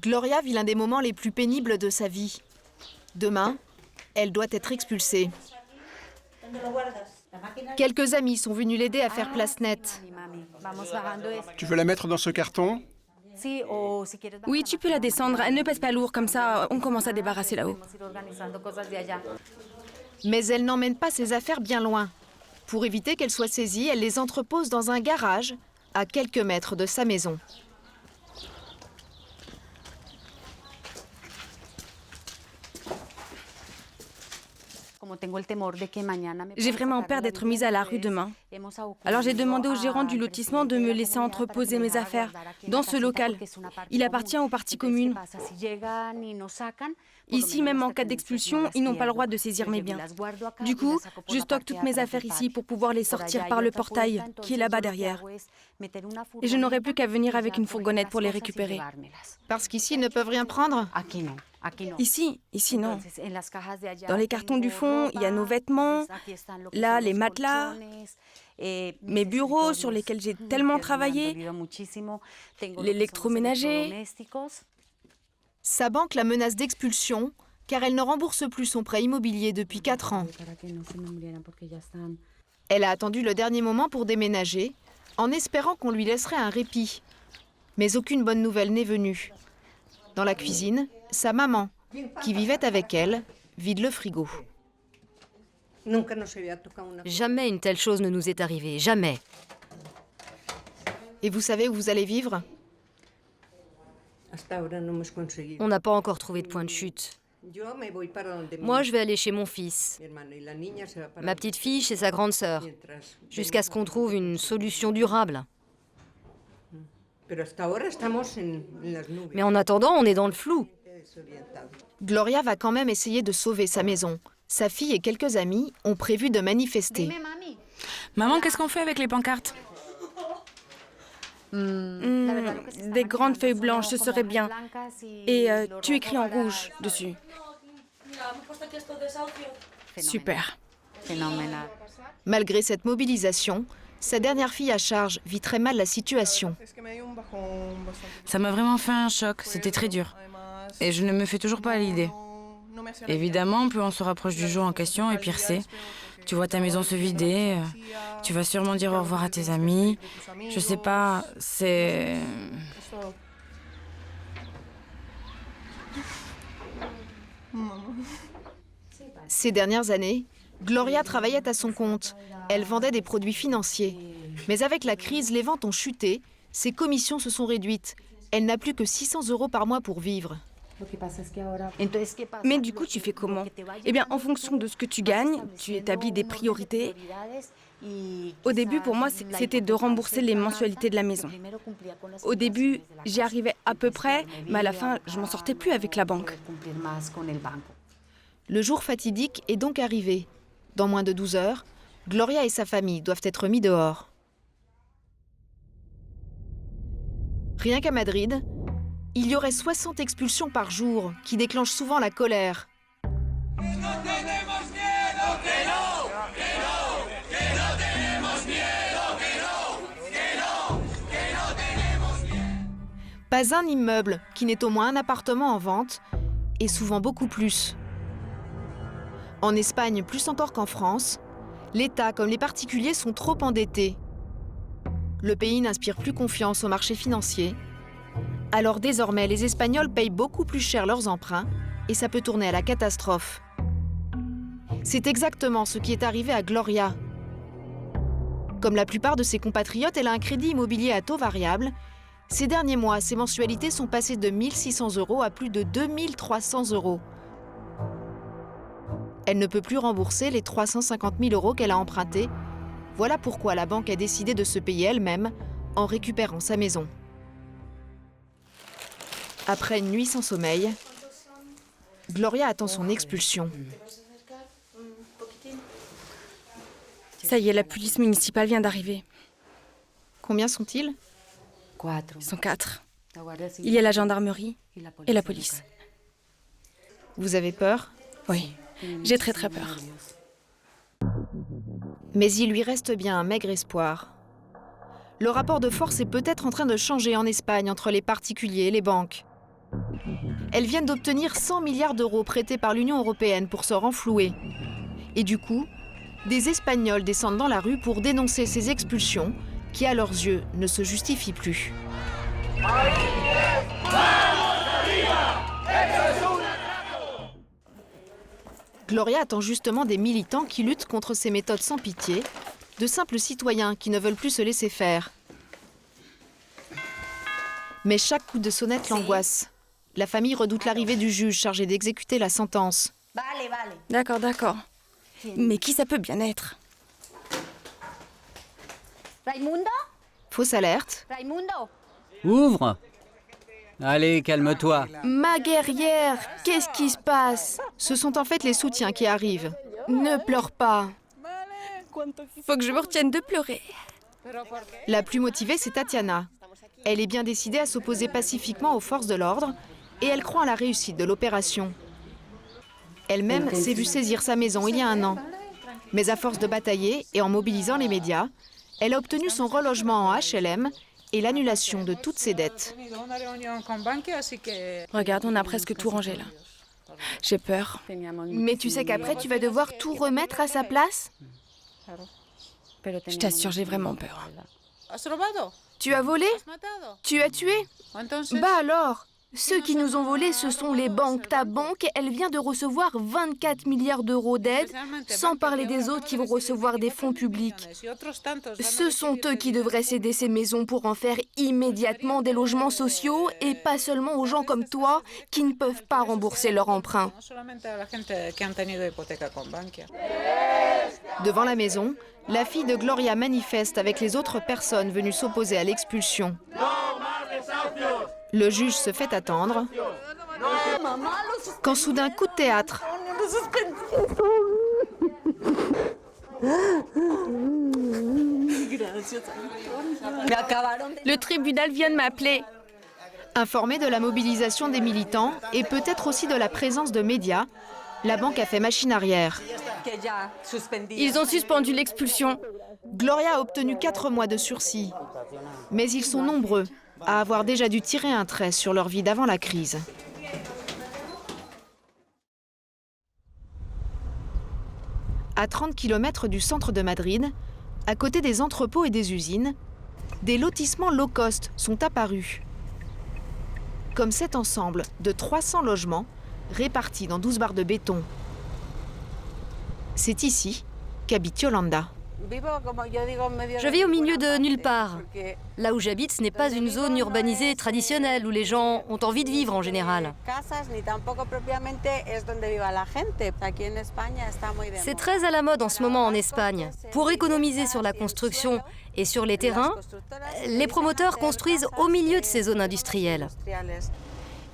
Gloria vit l'un des moments les plus pénibles de sa vie. Demain, elle doit être expulsée. Quelques amis sont venus l'aider à faire place nette. Tu veux la mettre dans ce carton? Oui, tu peux la descendre. Elle ne pèse pas lourd, comme ça, on commence à débarrasser là-haut. Mais elle n'emmène pas ses affaires bien loin. Pour éviter qu'elles soient saisies, elle les entrepose dans un garage à quelques mètres de sa maison. J'ai vraiment peur d'être mise à la rue demain. Alors j'ai demandé au gérant du lotissement de me laisser entreposer mes affaires dans ce local. Il appartient aux parties communes. Ici, même en cas d'expulsion, ils n'ont pas le droit de saisir mes biens. Du coup, je stocke toutes mes affaires ici pour pouvoir les sortir par le portail qui est là-bas derrière. Et je n'aurai plus qu'à venir avec une fourgonnette pour les récupérer. Parce qu'ici, ils ne peuvent rien prendre? Ici non. Dans les cartons du fond, il y a nos vêtements, là, les matelas, mes bureaux sur lesquels j'ai tellement travaillé, l'électroménager. Sa banque la menace d'expulsion car elle ne rembourse plus son prêt immobilier depuis 4 ans. Elle a attendu le dernier moment pour déménager, en espérant qu'on lui laisserait un répit. Mais aucune bonne nouvelle n'est venue. Dans la cuisine, sa maman, qui vivait avec elle, vide le frigo. Jamais une telle chose ne nous est arrivée, jamais. Et vous savez où vous allez vivre? On n'a pas encore trouvé de point de chute. Moi, je vais aller chez mon fils. Ma petite fille chez sa grande sœur. Jusqu'à ce qu'on trouve une solution durable. Mais en attendant, on est dans le flou. Gloria va quand même essayer de sauver sa maison. Sa fille et quelques amis ont prévu de manifester. Maman, qu'est-ce qu'on fait avec les pancartes? Des grandes feuilles blanches, ce serait bien. Et tu écris en rouge dessus. Super. Malgré cette mobilisation, sa dernière fille à charge vit très mal la situation. Ça m'a vraiment fait un choc, c'était très dur. Et je ne me fais toujours pas à l'idée. Évidemment, plus on se rapproche du jour en question, et pire c'est. Tu vois ta maison se vider, tu vas sûrement dire au revoir à tes amis. Je sais pas, c'est... Ces dernières années, Gloria travaillait à son compte. Elle vendait des produits financiers. Mais avec la crise, les ventes ont chuté, ses commissions se sont réduites. Elle n'a plus que 600 € par mois pour vivre. Mais du coup, tu fais comment? Eh bien, en fonction de ce que tu gagnes, tu établis des priorités. Au début, pour moi, c'était de rembourser les mensualités de la maison. Au début, j'y arrivais à peu près, mais à la fin, je m'en sortais plus avec la banque. Le jour fatidique est donc arrivé. Dans moins de 12 heures, Gloria et sa famille doivent être mis dehors. Rien qu'à Madrid, il y aurait 60 expulsions par jour qui déclenchent souvent la colère. Pas un immeuble qui n'ait au moins un appartement en vente, et souvent beaucoup plus. En Espagne, plus encore qu'en France, l'État comme les particuliers sont trop endettés. Le pays n'inspire plus confiance au marché financier. Alors désormais, les Espagnols payent beaucoup plus cher leurs emprunts et ça peut tourner à la catastrophe. C'est exactement ce qui est arrivé à Gloria. Comme la plupart de ses compatriotes, elle a un crédit immobilier à taux variable. Ces derniers mois, ses mensualités sont passées de 1 600 € à plus de 2 300 €. Elle ne peut plus rembourser les 350 000 € qu'elle a empruntés. Voilà pourquoi la banque a décidé de se payer elle-même en récupérant sa maison. Après une nuit sans sommeil, Gloria attend son expulsion. Ça y est, la police municipale vient d'arriver. Combien sont-ils? Ils sont 4. Il y a la gendarmerie et la police. Vous avez peur? Oui, j'ai très très peur. Mais il lui reste bien un maigre espoir. Le rapport de force est peut-être en train de changer en Espagne entre les particuliers et les banques. Elles viennent d'obtenir 100 milliards d'euros prêtés par l'Union européenne pour se renflouer. Et du coup, des Espagnols descendent dans la rue pour dénoncer ces expulsions qui, à leurs yeux, ne se justifient plus. Gloria attend justement des militants qui luttent contre ces méthodes sans pitié, de simples citoyens qui ne veulent plus se laisser faire. Mais chaque coup de sonnette l'angoisse. La famille redoute l'arrivée du juge chargé d'exécuter la sentence. D'accord, d'accord. Mais qui ça peut bien être? Fausse alerte. Ouvre! Allez, calme-toi. Ma guerrière, qu'est-ce qui se passe? Ce sont en fait les soutiens qui arrivent. Ne pleure pas. Faut que je me retienne de pleurer. La plus motivée, c'est Tatiana. Elle est bien décidée à s'opposer pacifiquement aux forces de l'ordre et elle croit à la réussite de l'opération. Elle-même s'est vue saisir sa maison il y a 1 an. Mais à force de batailler et en mobilisant les médias, elle a obtenu son relogement en HLM et l'annulation de toutes ses dettes. Regarde, on a presque tout rangé là. J'ai peur. Mais tu sais qu'après, tu vas devoir tout remettre à sa place? Je t'assure, j'ai vraiment peur. Tu as volé? Tu as tué? Bah alors, ceux qui nous ont volés, ce sont les banques. Ta banque, elle vient de recevoir 24 milliards d'euros d'aide, sans parler des autres qui vont recevoir des fonds publics. Ce sont eux qui devraient céder ces maisons pour en faire immédiatement des logements sociaux et pas seulement aux gens comme toi qui ne peuvent pas rembourser leur emprunt. Devant la maison, la fille de Gloria manifeste avec les autres personnes venues s'opposer à l'expulsion. Le juge se fait attendre, quand soudain, coup de théâtre. Le tribunal vient de m'appeler. Informée de la mobilisation des militants et peut-être aussi de la présence de médias, la banque a fait machine arrière. Ils ont suspendu l'expulsion. Gloria a obtenu 4 mois de sursis. Mais ils sont nombreux à avoir déjà dû tirer un trait sur leur vie d'avant la crise. À 30 km du centre de Madrid, à côté des entrepôts et des usines, des lotissements low cost sont apparus. Comme cet ensemble de 300 logements répartis dans 12 barres de béton. C'est ici qu'habite Yolanda. Je vis au milieu de nulle part. Là où j'habite, ce n'est pas une zone urbanisée traditionnelle où les gens ont envie de vivre en général. C'est très à la mode en ce moment en Espagne. Pour économiser sur la construction et sur les terrains, les promoteurs construisent au milieu de ces zones industrielles.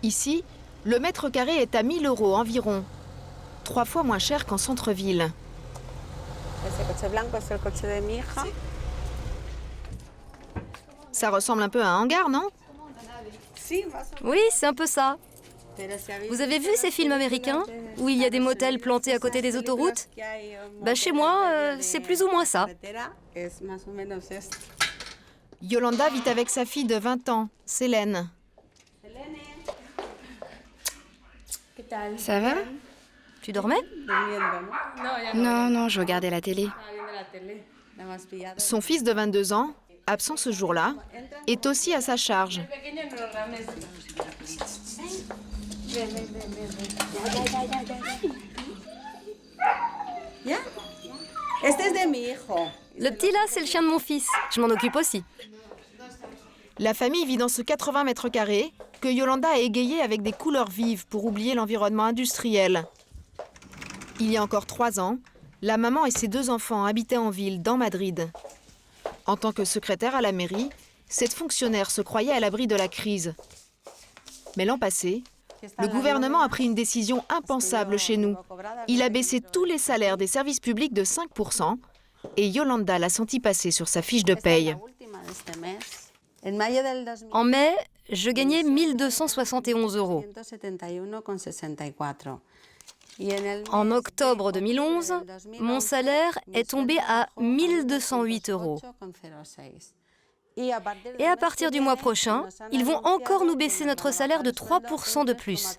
Ici, le mètre carré est à 1 000 € environ, 3 fois moins cher qu'en centre-ville. Ça ressemble un peu à un hangar, non? Oui, c'est un peu ça. Vous avez vu ces films américains où il y a des motels plantés à côté des autoroutes? Bah, chez moi, c'est plus ou moins ça. Yolanda vit avec sa fille de 20 ans, Célène. Ça va? Tu dormais? Non, je regardais la télé. Son fils de 22 ans, absent ce jour-là, est aussi à sa charge. Le petit là, c'est le chien de mon fils. Je m'en occupe aussi. La famille vit dans ce 80 mètres carrés que Yolanda a égayé avec des couleurs vives pour oublier l'environnement industriel. Il y a encore 3 ans, la maman et ses 2 enfants habitaient en ville, dans Madrid. En tant que secrétaire à la mairie, cette fonctionnaire se croyait à l'abri de la crise. Mais l'an passé, le gouvernement a pris une décision impensable chez nous. Il a baissé tous les salaires des services publics de 5% et Yolanda l'a senti passer sur sa fiche de paye. En mai, je gagnais 1 271 €. En octobre 2011, mon salaire est tombé à 1 208 €. Et à partir du mois prochain, ils vont encore nous baisser notre salaire de 3% de plus.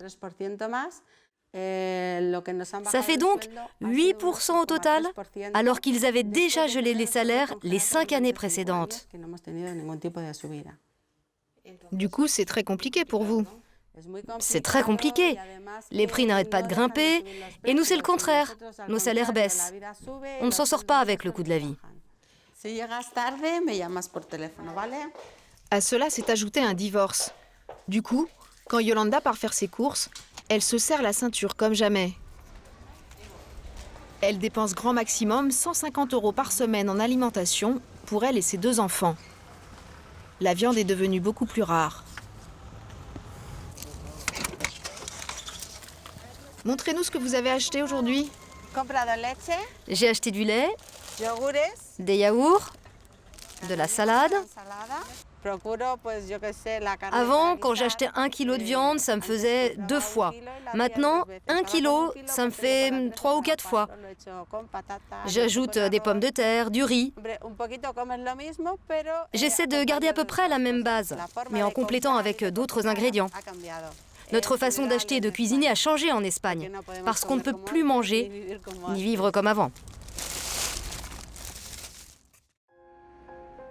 Ça fait donc 8% au total, alors qu'ils avaient déjà gelé les salaires les 5 années précédentes. Du coup, c'est très compliqué pour vous. C'est très compliqué. Les prix n'arrêtent pas de grimper, et nous c'est le contraire. Nos salaires baissent. On ne s'en sort pas avec le coût de la vie. À cela s'est ajouté un divorce. Du coup, quand Yolanda part faire ses courses, elle se serre la ceinture comme jamais. Elle dépense grand maximum 150 € par semaine en alimentation pour elle et ses 2 enfants. La viande est devenue beaucoup plus rare. Montrez-nous ce que vous avez acheté aujourd'hui. J'ai acheté du lait, des yaourts, de la salade. Avant, quand j'achetais 1 kilo de viande, ça me faisait 2 fois. Maintenant, 1 kilo, ça me fait 3 ou 4 fois. J'ajoute des pommes de terre, du riz. J'essaie de garder à peu près la même base, mais en complétant avec d'autres ingrédients. Notre façon d'acheter et de cuisiner a changé en Espagne, parce qu'on ne peut plus manger ni vivre comme avant.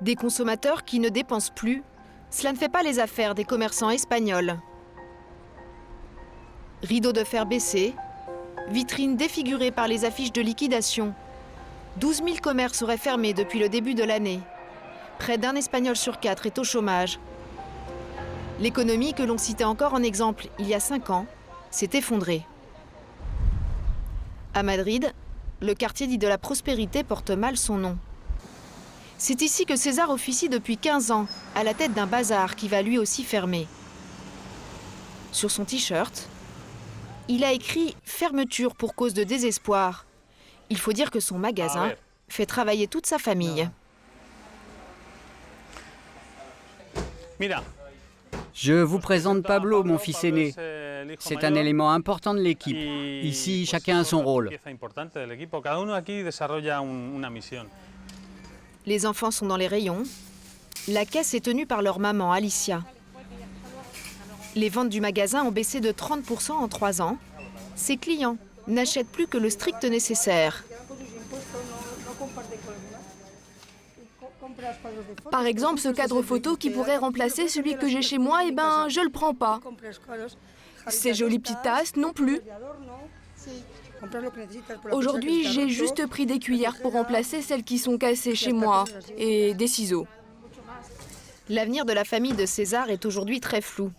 Des consommateurs qui ne dépensent plus, cela ne fait pas les affaires des commerçants espagnols. Rideaux de fer baissés, vitrines défigurées par les affiches de liquidation. 12 000 commerces auraient fermé depuis le début de l'année. Près d'1 Espagnol sur 4 est au chômage. L'économie que l'on citait encore en exemple il y a 5 ans s'est effondrée. À Madrid, le quartier dit de la prospérité porte mal son nom. C'est ici que César officie depuis 15 ans, à la tête d'un bazar qui va lui aussi fermer. Sur son t-shirt, il a écrit « Fermeture pour cause de désespoir ». Il faut dire que son magasin fait travailler toute sa famille. Je vous présente Pablo, mon fils aîné. C'est un élément important de l'équipe. Ici, chacun a son rôle. Les enfants sont dans les rayons. La caisse est tenue par leur maman, Alicia. Les ventes du magasin ont baissé de 30% en 3 ans. Ses clients n'achètent plus que le strict nécessaire. Par exemple, ce cadre photo qui pourrait remplacer celui que j'ai chez moi, eh ben, je le prends pas. Ces jolies petites tasses non plus. Aujourd'hui, j'ai juste pris des cuillères pour remplacer celles qui sont cassées chez moi et des ciseaux. L'avenir de la famille de César est aujourd'hui très flou.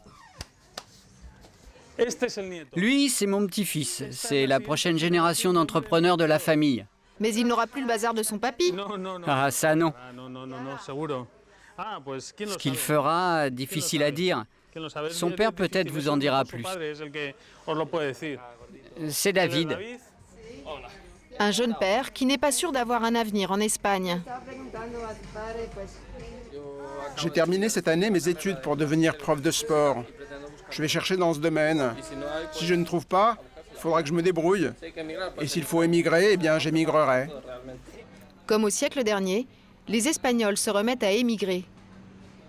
Lui, c'est mon petit-fils. C'est la prochaine génération d'entrepreneurs de la famille. Mais il n'aura plus le bazar de son papy. Ah, ça non. Ce qu'il fera, difficile à dire. Son père peut-être vous en dira plus. C'est David. Un jeune père qui n'est pas sûr d'avoir un avenir en Espagne. J'ai terminé cette année mes études pour devenir prof de sport. Je vais chercher dans ce domaine. Si je ne trouve pas, il faudra que je me débrouille. Et s'il faut émigrer, eh bien j'émigrerai. Comme au siècle dernier, les Espagnols se remettent à émigrer.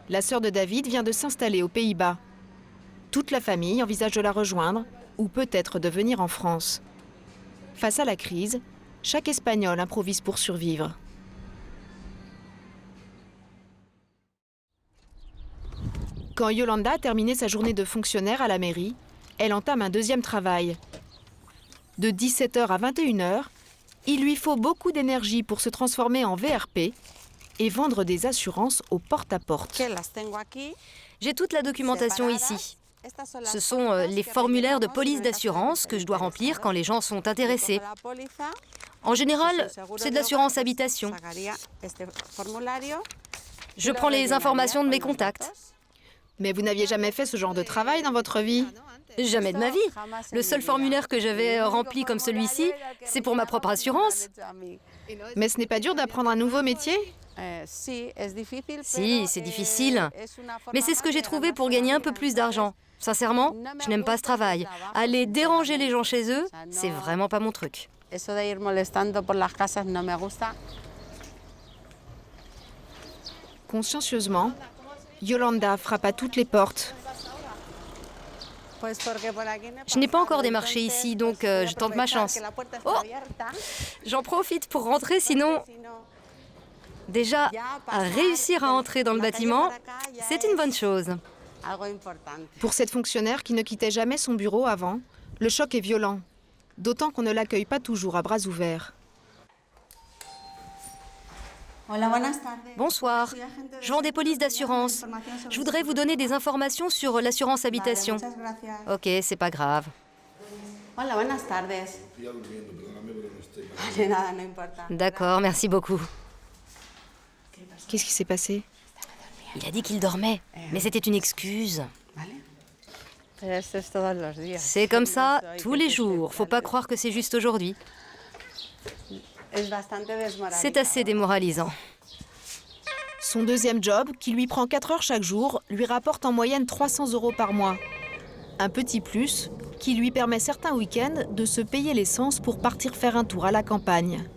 La sœur de David vient de s'installer aux Pays-Bas. Toute la famille envisage de la rejoindre ou peut-être de venir en France. Face à la crise, chaque Espagnol improvise pour survivre. Quand Yolanda a terminé sa journée de fonctionnaire à la mairie, elle entame un deuxième travail. De 17h à 21h, il lui faut beaucoup d'énergie pour se transformer en VRP et vendre des assurances au porte-à-porte. J'ai toute la documentation ici. Ce sont les formulaires de police d'assurance que je dois remplir quand les gens sont intéressés. En général, c'est de l'assurance habitation. Je prends les informations de mes contacts. Mais vous n'aviez jamais fait ce genre de travail dans votre vie? Jamais de ma vie. Le seul formulaire que j'avais rempli comme celui-ci, c'est pour ma propre assurance. Mais ce n'est pas dur d'apprendre un nouveau métier? Si, c'est difficile. Mais c'est ce que j'ai trouvé pour gagner un peu plus d'argent. Sincèrement, je n'aime pas ce travail. Aller déranger les gens chez eux, c'est vraiment pas mon truc. Consciencieusement, Yolanda frappe à toutes les portes. Je n'ai pas encore démarché ici, donc je tente ma chance. Oh! J'en profite pour rentrer, sinon... Déjà, réussir à entrer dans le bâtiment, c'est une bonne chose. Pour cette fonctionnaire qui ne quittait jamais son bureau avant, le choc est violent, d'autant qu'on ne l'accueille pas toujours à bras ouverts. Bonsoir, je vends des polices d'assurance. Je voudrais vous donner des informations sur l'assurance habitation. Ok, c'est pas grave. D'accord, merci beaucoup. Qu'est-ce qui s'est passé? Il a dit qu'il dormait, mais c'était une excuse. C'est comme ça tous les jours, faut pas croire que c'est juste aujourd'hui. C'est assez démoralisant. Son deuxième job, qui lui prend 4 heures chaque jour, lui rapporte en moyenne 300 € par mois. Un petit plus qui lui permet certains week-ends de se payer l'essence pour partir faire un tour à la campagne.